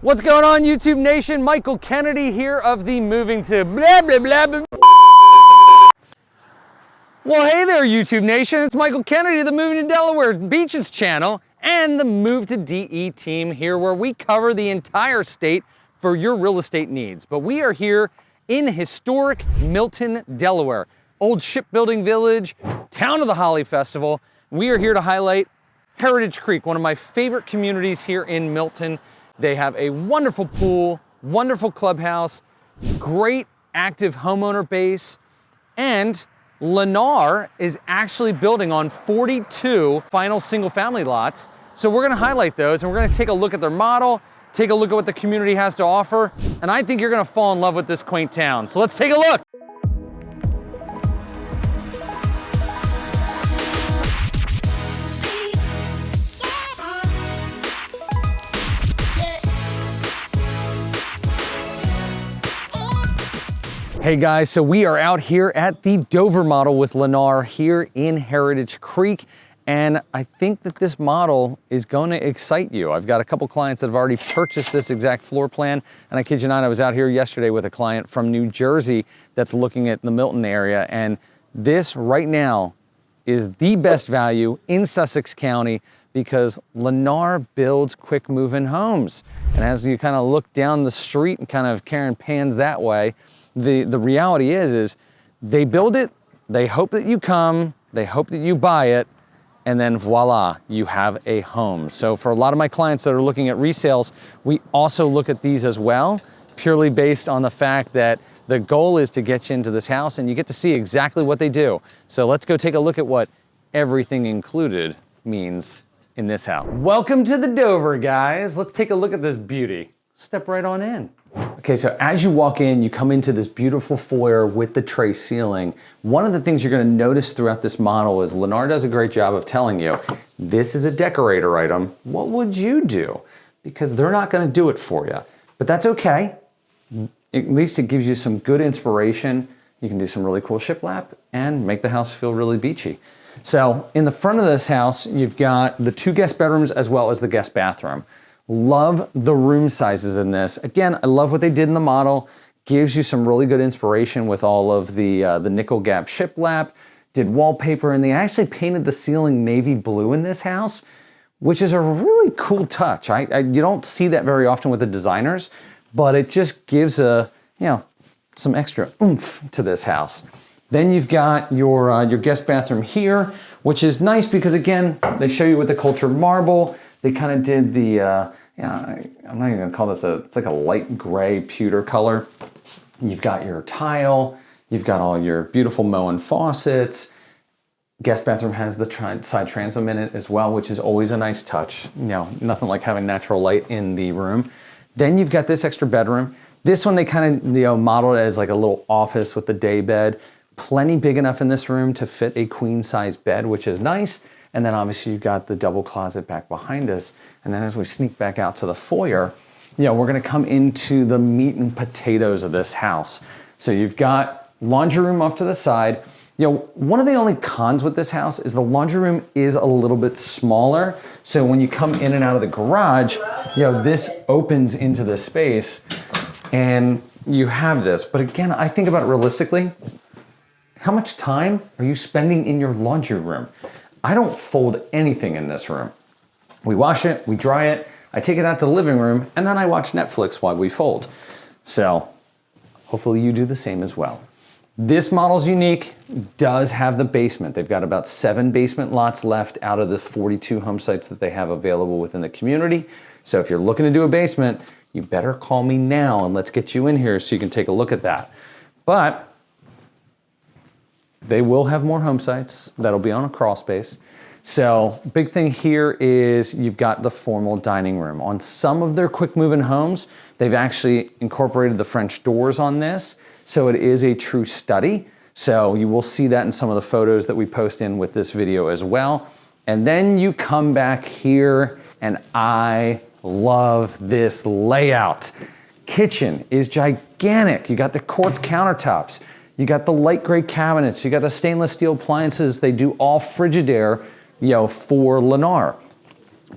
What's going on, YouTube Nation? Michael Kennedy here of the Moving to blah, blah, blah, blah. Well, hey there, YouTube Nation. It's Michael Kennedy of the Moving to Delaware Beaches channel and the Move to DE team here, where we cover the entire state for your real estate needs. But we are here in historic Milton, Delaware, old shipbuilding village, town of the Holly Festival. We are here to highlight Heritage Creek, one of my favorite communities here in Milton. They have a wonderful pool, wonderful clubhouse, great active homeowner base, and Lennar is actually building on 42 final single family lots. So we're gonna highlight those and we're gonna take a look at their model, take a look at what the community has to offer, and I think you're gonna fall in love with this quaint town. So let's take a look. Hey guys, so we are out here at the Dover model with Lennar here in Heritage Creek, and I think that this model is going to excite you. I've got a couple clients that have already purchased this exact floor plan, and I kid you not, I was out here yesterday with a client from New Jersey that's looking at the Milton area, and this right now is the best value in Sussex County because Lennar builds quick move-in homes. And as you kind of look down the street and kind of Karen pans that way, the reality is they build it, they hope that you come, they hope that you buy it, and then voila, you have a home. So for a lot of my clients that are looking at resales, we also look at these as well, purely based on the fact that the goal is to get you into this house and you get to see exactly what they do. So let's go take a look at what everything included means in this house. Welcome to the Dover, guys. Let's take a look at this beauty. Step right on in. Okay, so as you walk in, you come into this beautiful foyer with the tray ceiling. One of the things you're gonna notice throughout this model is Lennar does a great job of telling you, this is a decorator item, what would you do? Because they're not gonna do it for you, but that's okay. At least it gives you some good inspiration. You can do some really cool shiplap and make the house feel really beachy. So in the front of this house, you've got the 2 guest bedrooms as well as the guest bathroom. Love the room sizes in this. Again, I love what they did in the model. Gives you some really good inspiration with all of the nickel gap shiplap, did wallpaper, and they actually painted the ceiling navy blue in this house, which is a really cool touch. You don't see that very often with the designers, but it just gives some extra oomph to this house. Then you've got your guest bathroom here, which is nice because again, they show you with the cultured marble. They kind of did the, I'm not even gonna call this it's like a light gray pewter color. You've got your tile, you've got all your beautiful Moen faucets. Guest bathroom has the side transom in it as well, which is always a nice touch. Nothing like having natural light in the room. Then you've got this extra bedroom. This one they kind of modeled as like a little office with the day bed. Plenty big enough in this room to fit a queen size bed, which is nice. And then obviously you've got the double closet back behind us. And then as we sneak back out to the foyer, we're gonna come into the meat and potatoes of this house. So you've got laundry room off to the side. One of the only cons with this house is the laundry room is a little bit smaller. So when you come in and out of the garage, this opens into this space and you have this. But again, I think about it realistically. How much time are you spending in your laundry room? I don't fold anything in this room. We wash it, we dry it, I take it out to the living room, and then I watch Netflix while we fold. So hopefully you do the same as well. This model's unique, does have the basement. They've got about 7 basement lots left out of the 42 home sites that they have available within the community. So if you're looking to do a basement, you better call me now and let's get you in here so you can take a look at that. But they will have more home sites that'll be on a crawl space. So big thing here is you've got the formal dining room. On some of their quick move-in homes, they've actually incorporated the French doors on this. So it is a true study. So you will see that in some of the photos that we post in with this video as well. And then you come back here and I love this layout. Kitchen is gigantic. You got the quartz countertops. You got the light gray cabinets, you got the stainless steel appliances. They do all Frigidaire, for Lennar.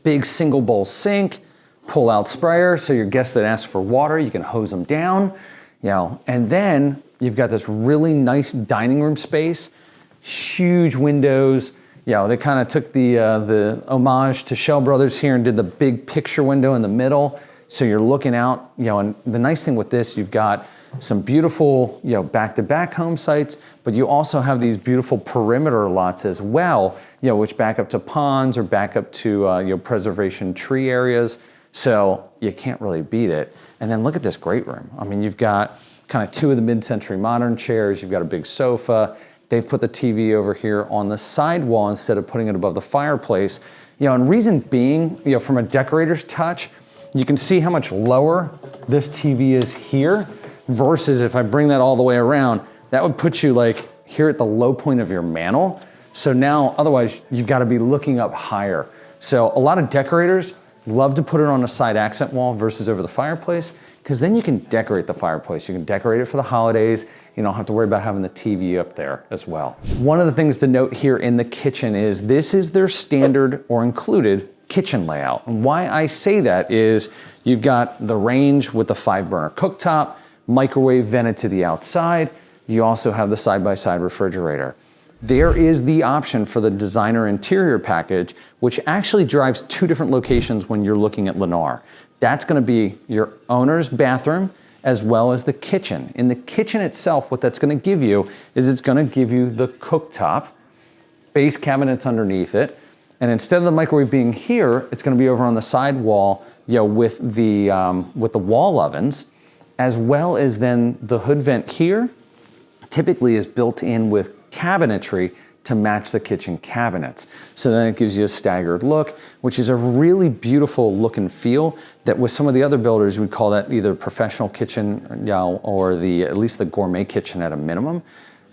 Big single bowl sink, pull-out sprayer, so your guests that ask for water, you can hose them down, and then you've got this really nice dining room space, huge windows. They kind of took the homage to Shell Brothers here and did the big picture window in the middle. So you're looking out, and the nice thing with this, you've got some beautiful, back-to-back home sites, but you also have these beautiful perimeter lots as well, which back up to ponds or back up to, preservation tree areas. So you can't really beat it. And then look at this great room. I mean, you've got kind of two of the mid-century modern chairs. You've got a big sofa. They've put the TV over here on the side wall instead of putting it above the fireplace. And reason being, from a decorator's touch, you can see how much lower this TV is here versus if I bring that all the way around, that would put you like here at the low point of your mantle. So now, otherwise, you've got to be looking up higher. So a lot of decorators love to put it on a side accent wall versus over the fireplace, because then you can decorate the fireplace. You can decorate it for the holidays. You don't have to worry about having the TV up there as well. One of the things to note here in the kitchen is this is their standard or included kitchen layout. And why I say that is you've got the range with the 5-burner cooktop, microwave vented to the outside. You also have the side-by-side refrigerator. There is the option for the designer interior package, which actually drives 2 different locations when you're looking at Lennar. That's gonna be your owner's bathroom as well as the kitchen. In the kitchen itself, what that's gonna give you is it's gonna give you the cooktop, base cabinets underneath it, and instead of the microwave being here, it's gonna be over on the side wall, with the wall ovens, as well as then the hood vent here typically is built in with cabinetry to match the kitchen cabinets. So then it gives you a staggered look, which is a really beautiful look and feel that with some of the other builders, we'd call that either professional kitchen, or at least the gourmet kitchen at a minimum.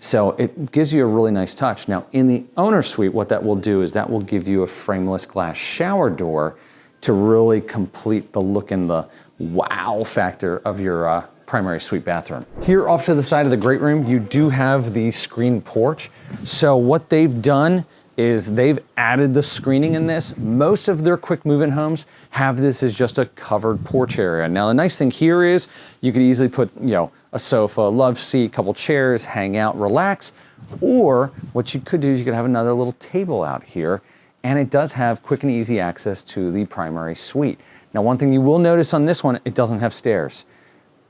So it gives you a really nice touch. Now in the owner suite, what that will do is that will give you a frameless glass shower door to really complete the look and the wow factor of your primary suite bathroom. Here off to the side of the great room, you do have the screened porch. So what they've done is they've added the screening in this. Most of their quick move-in homes have this as just a covered porch area. Now the nice thing here is you could easily put, a sofa, a love seat, couple chairs, hang out, relax. Or what you could do is you could have another little table out here, and it does have quick and easy access to the primary suite. Now one thing you will notice on this one, it doesn't have stairs.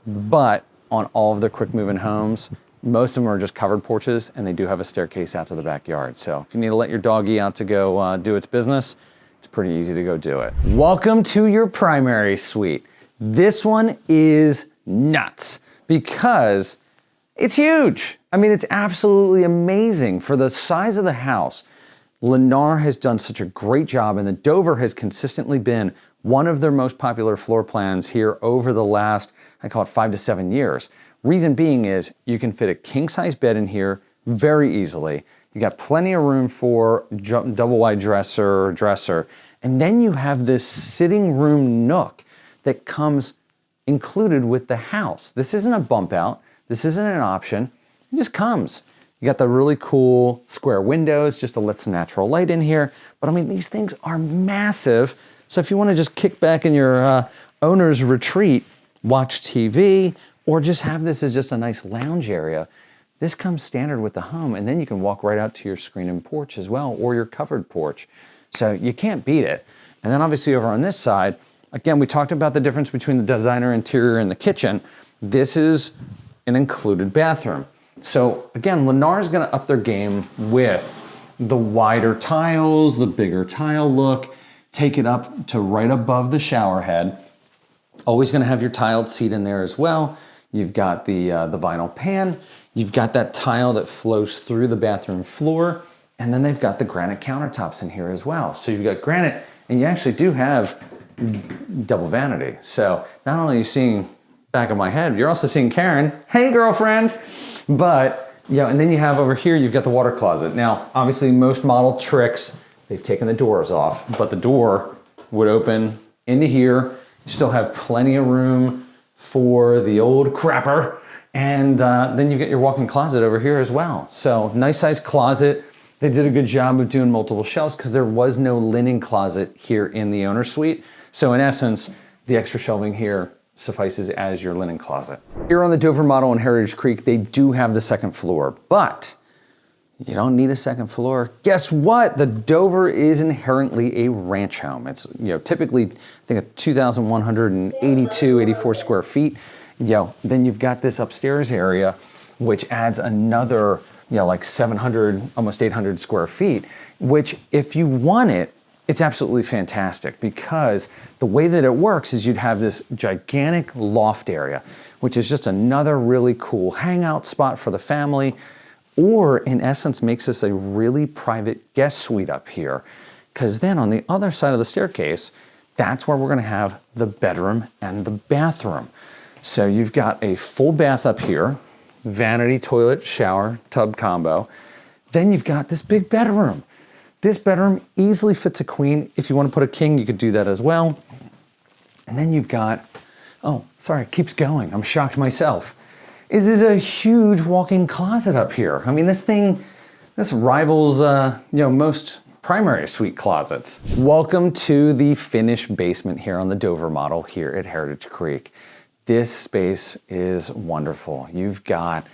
But on all of their quick move-in homes, most of them are just covered porches, and they do have a staircase out to the backyard. So if you need to let your doggy out to go do its business, it's pretty easy to go do it. Welcome to your primary suite. This one is nuts because it's huge. I mean, it's absolutely amazing for the size of the house. Lennar has done such a great job, and the Dover has consistently been one of their most popular floor plans here over the last, I call it 5 to 7 years. Reason being is you can fit a king size bed in here very easily. You got plenty of room for double wide dresser, and then you have this sitting room nook that comes included with the house. This isn't a bump out. This isn't an option. It just comes. You got the really cool square windows just to let some natural light in here. But I mean, these things are massive. So if you want to just kick back in your owner's retreat, watch TV, or just have this as just a nice lounge area, this comes standard with the home, and then you can walk right out to your screen and porch as well, or your covered porch. So you can't beat it. And then obviously over on this side, again, we talked about the difference between the designer interior and the kitchen. This is an included bathroom. So again, Lennar is gonna up their game with the wider tiles, the bigger tile look, take it up to right above the shower head. Always gonna have your tiled seat in there as well. You've got the vinyl pan. You've got that tile that flows through the bathroom floor. And then they've got the granite countertops in here as well. So you've got granite, and you actually do have double vanity. So not only are you seeing back of my head, you're also seeing Karen, hey girlfriend. But, and then you have over here, you've got the water closet. Now, obviously most model tricks, they've taken the doors off, but the door would open into here. You still have plenty of room for the old crapper. And then you get your walk-in closet over here as well. So nice sized closet. They did a good job of doing multiple shelves because there was no linen closet here in the owner suite. So in essence, the extra shelving here suffices as your linen closet. Here on the Dover model in Heritage Creek, they do have the second floor, but you don't need a second floor. Guess what? The Dover is inherently a ranch home. It's typically, I think, a 2,182, 84 square feet. Then you've got this upstairs area, which adds another, like 700, almost 800 square feet, which if you want it, it's absolutely fantastic, because the way that it works is you'd have this gigantic loft area, which is just another really cool hangout spot for the family, or in essence makes this a really private guest suite up here. Because then on the other side of the staircase, that's where we're gonna have the bedroom and the bathroom. So you've got a full bath up here, vanity, toilet, shower, tub combo. Then you've got this big bedroom. This bedroom easily fits a queen. If you want to put a king, you could do that as well. And then you've got, oh, sorry, it keeps going. I'm shocked myself. This is a huge walk-in closet up here. I mean, this rivals, most primary suite closets. Welcome to the finished basement here on the Dover model here at Heritage Creek. This space is wonderful. You've got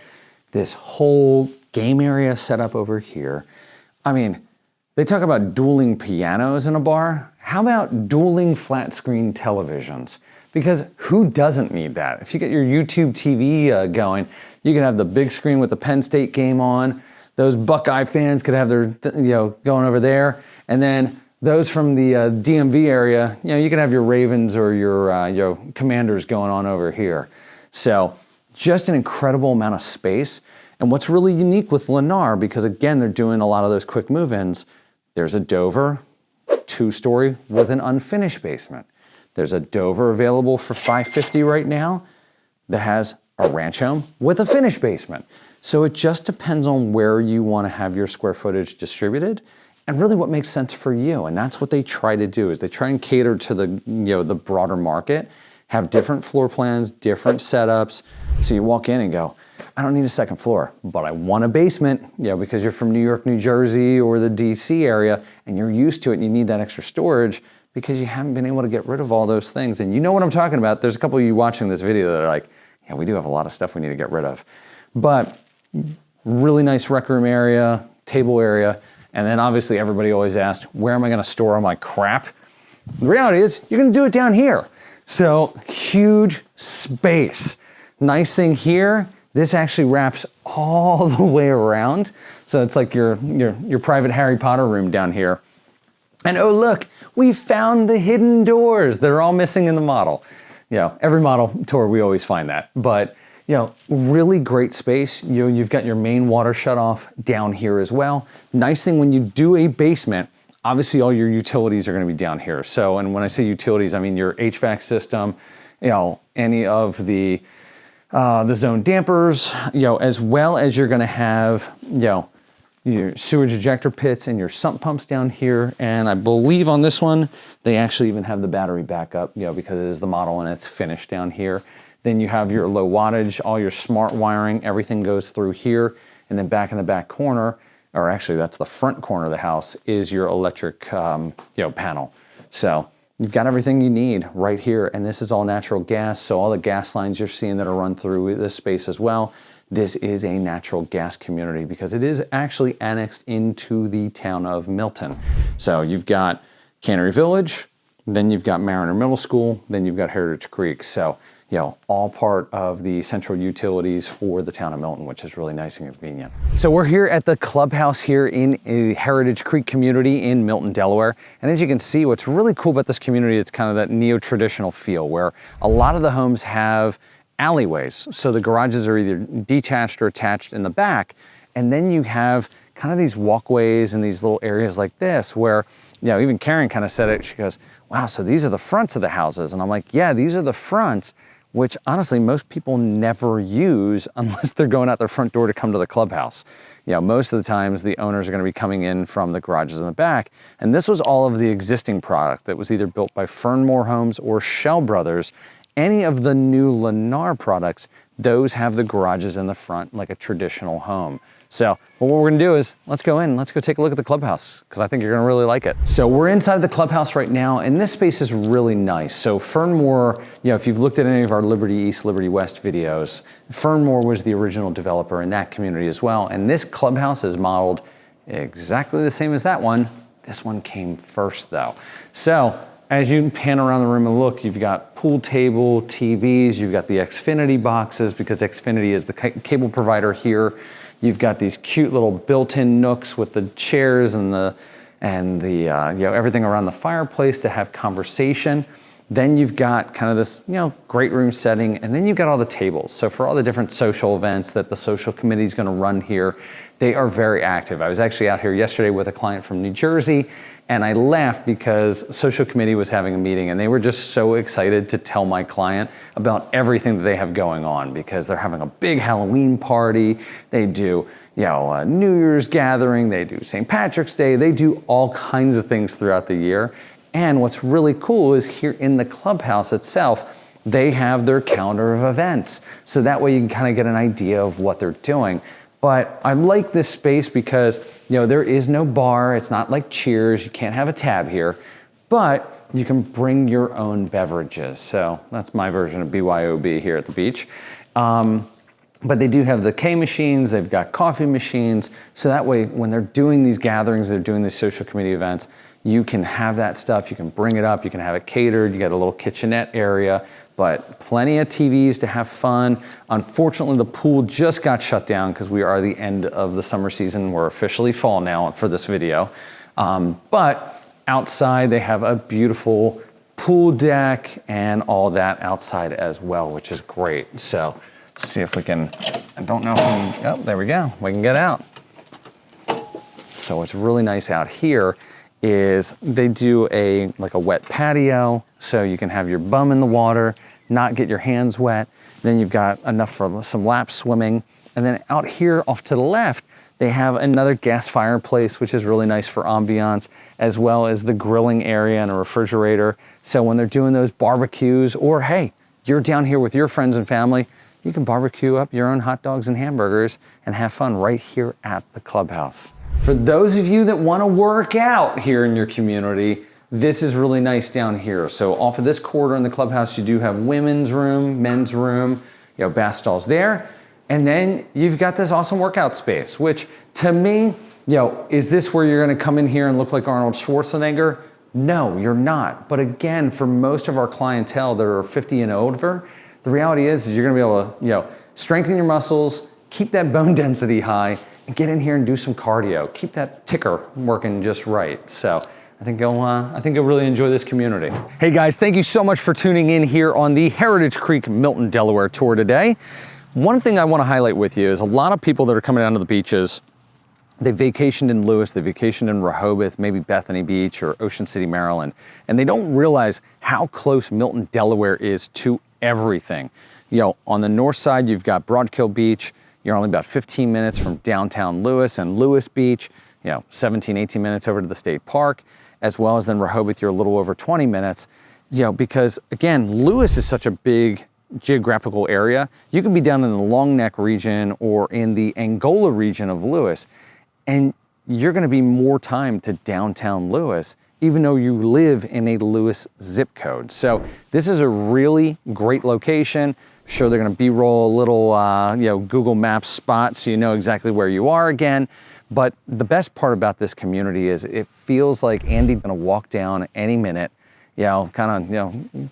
this whole game area set up over here. I mean, they talk about dueling pianos in a bar. How about dueling flat screen televisions? Because who doesn't need that? If you get your YouTube TV going, you can have the big screen with the Penn State game on. Those Buckeye fans could have their, going over there. And then those from the DMV area, you can have your Ravens or your Commanders going on over here. So just an incredible amount of space. And what's really unique with Lennar, because again, they're doing a lot of those quick move-ins, there's a Dover 2-story with an unfinished basement. There's a Dover available for $550 right now that has a ranch home with a finished basement. So it just depends on where you want to have your square footage distributed and really what makes sense for you. And that's what they try to do, is they try and cater to the broader market, have different floor plans, different setups. So you walk in and go, I don't need a second floor, but I want a basement, because you're from New York, New Jersey, or the DC area, and you're used to it and you need that extra storage because you haven't been able to get rid of all those things. And you know what I'm talking about. There's a couple of you watching this video that are like, yeah, we do have a lot of stuff we need to get rid of. But really nice rec room area, table area, and then obviously everybody always asks, where am I gonna store all my crap? The reality is, you're gonna do it down here. So huge space. Nice thing here, this actually wraps all the way around. So it's like your private Harry Potter room down here. And oh look, we found the hidden doors that are all missing in the model. Every model tour we always find that. But really great space. You've got your main water shut off down here as well. Nice thing when you do a basement, obviously all your utilities are gonna be down here. So, and when I say utilities, I mean your HVAC system, any of the zone dampers, as well as you're gonna have, your sewage ejector pits and your sump pumps down here. And I believe on this one, they actually even have the battery backup, because it is the model and it's finished down here. Then you have your low wattage, all your smart wiring, everything goes through here. And then back in the back corner, or actually that's the front corner of the house, is your electric panel. So you've got everything you need right here. And this is all natural gas. So all the gas lines you're seeing that are run through this space as well, this is a natural gas community because it is actually annexed into the town of Milton. So you've got Cannery Village, then you've got Mariner Middle School, then you've got Heritage Creek. So, all part of the central utilities for the town of Milton, which is really nice and convenient. So we're here at the Clubhouse here in a Heritage Creek community in Milton, Delaware. And as you can see, what's really cool about this community, it's kind of that neo-traditional feel where a lot of the homes have alleyways. So the garages are either detached or attached in the back. And then you have kind of these walkways and these little areas like this where, even Karen kind of said it. She goes, wow, so these are the fronts of the houses. And I'm like, yeah, these are the fronts, which honestly, most people never use unless they're going out their front door to come to the Clubhouse. Most of the times the owners are gonna be coming in from the garages in the back. And this was all of the existing product that was either built by Fernmore Homes or Shell Brothers. Any of the new Lennar products, those have the garages in the front like a traditional home. So what we're gonna do is let's go in, let's go take a look at the clubhouse because I think you're gonna really like it. So we're inside the clubhouse right now and this space is really nice. So Fernmore, if you've looked at any of our Liberty East, Liberty West videos, Fernmore was the original developer in that community as well. And this clubhouse is modeled exactly the same as that one. This one came first though. So as you pan around the room and look, you've got pool table, TVs, you've got the Xfinity boxes because Xfinity is the cable provider here. You've got these cute little built-in nooks with the chairs and everything around the fireplace to have conversation. Then you've got kind of this, great room setting, and then you've got all the tables. So for all the different social events that the social committee is gonna run here, they are very active. I was actually out here yesterday with a client from New Jersey, and I laughed because social committee was having a meeting and they were just so excited to tell my client about everything that they have going on because they're having a big Halloween party. They do, a New Year's gathering, they do St. Patrick's Day, they do all kinds of things throughout the year. And what's really cool is here in the clubhouse itself, they have their calendar of events. So that way you can kind of get an idea of what they're doing. But I like this space because, there is no bar. It's not like Cheers. You can't have a tab here, but you can bring your own beverages. So that's my version of BYOB here at the beach. But they do have the K machines. They've got coffee machines. So that way, when they're doing these gatherings, they're doing these social committee events, you can have that stuff. You can bring it up. You can have it catered. You got a little kitchenette area, but plenty of TVs to have fun. Unfortunately, the pool just got shut down because we are the end of the summer season. We're officially fall now for this video. But outside, they have a beautiful pool deck and all that outside as well, which is great. So let's see if we can, I don't know if we can, there we go. We can get out. So what's really nice out here is they do a wet patio, so you can have your bum in the water, not get your hands wet. Then you've got enough for some lap swimming. And then out here off to the left, they have another gas fireplace, which is really nice for ambiance, as well as the grilling area and a refrigerator. So when they're doing those barbecues, or hey, you're down here with your friends and family, you can barbecue up your own hot dogs and hamburgers and have fun right here at the clubhouse. For those of you that want to work out here in your community, this is really nice down here. So off of this corridor in the clubhouse, you do have women's room, men's room, bath stalls there. And then you've got this awesome workout space, which to me, is this where you're going to come in here and look like Arnold Schwarzenegger? No, you're not. But again, for most of our clientele that are 50 and over, the reality is you're going to be able to, strengthen your muscles, keep that bone density high, and get in here and do some cardio. Keep that ticker working just right. So I think you'll really enjoy this community. Hey guys, thank you so much for tuning in here on the Heritage Creek Milton Delaware tour today. One thing I want to highlight with you is a lot of people that are coming down to the beaches, they vacationed in Lewis, they vacationed in Rehoboth, maybe Bethany Beach or Ocean City, Maryland, and they don't realize how close Milton, Delaware is to everything. On the north side, you've got Broadkill Beach. You're only about 15 minutes from downtown Lewis and Lewis Beach, 17, 18 minutes over to the state park, as well as then Rehoboth, you're a little over 20 minutes, because again, Lewis is such a big geographical area. You can be down in the Long Neck region or in the Angola region of Lewis, and you're gonna be more time to downtown Lewis, even though you live in a Lewis zip code. So this is a really great location. Sure, they're gonna B-roll a little Google Maps spot so you know exactly where you are again. But the best part about this community is it feels like Andy's gonna walk down any minute,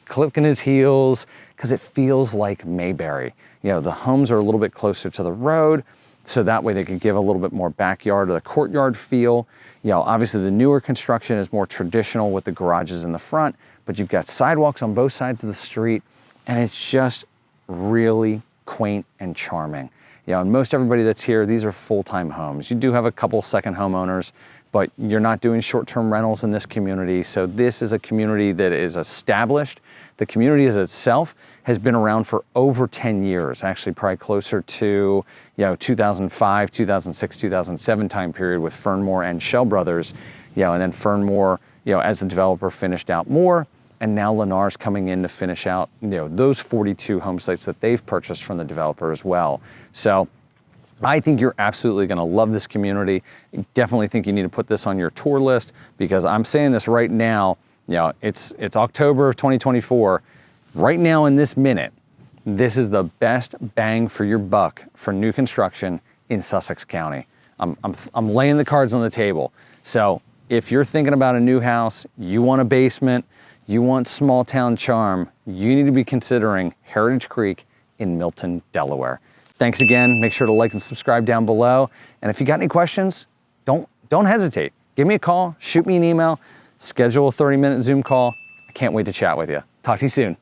clicking his heels, because it feels like Mayberry. The homes are a little bit closer to the road, so that way they could give a little bit more backyard or the courtyard feel. Obviously the newer construction is more traditional with the garages in the front, but you've got sidewalks on both sides of the street, and it's just really quaint and charming. And most everybody that's here, these are full-time homes. You do have a couple second homeowners, but you're not doing short-term rentals in this community. So this is a community that is established. The community as itself has been around for over 10 years, actually probably closer to 2005, 2006, 2007 time period with Fernmore and Shell Brothers. And then Fernmore, as the developer finished out more, and now Lennar's coming in to finish out, those 42 home sites that they've purchased from the developer as well. So I think you're absolutely gonna love this community. I definitely think you need to put this on your tour list, because I'm saying this right now, it's October of 2024. Right now in this minute, this is the best bang for your buck for new construction in Sussex County. I'm laying the cards on the table. So if you're thinking about a new house, you want a basement, you want small town charm, you need to be considering Heritage Creek in Milton, Delaware. Thanks again. Make sure to like and subscribe down below. And if you got any questions, don't hesitate. Give me a call, shoot me an email, schedule a 30-minute Zoom call. I can't wait to chat with you. Talk to you soon.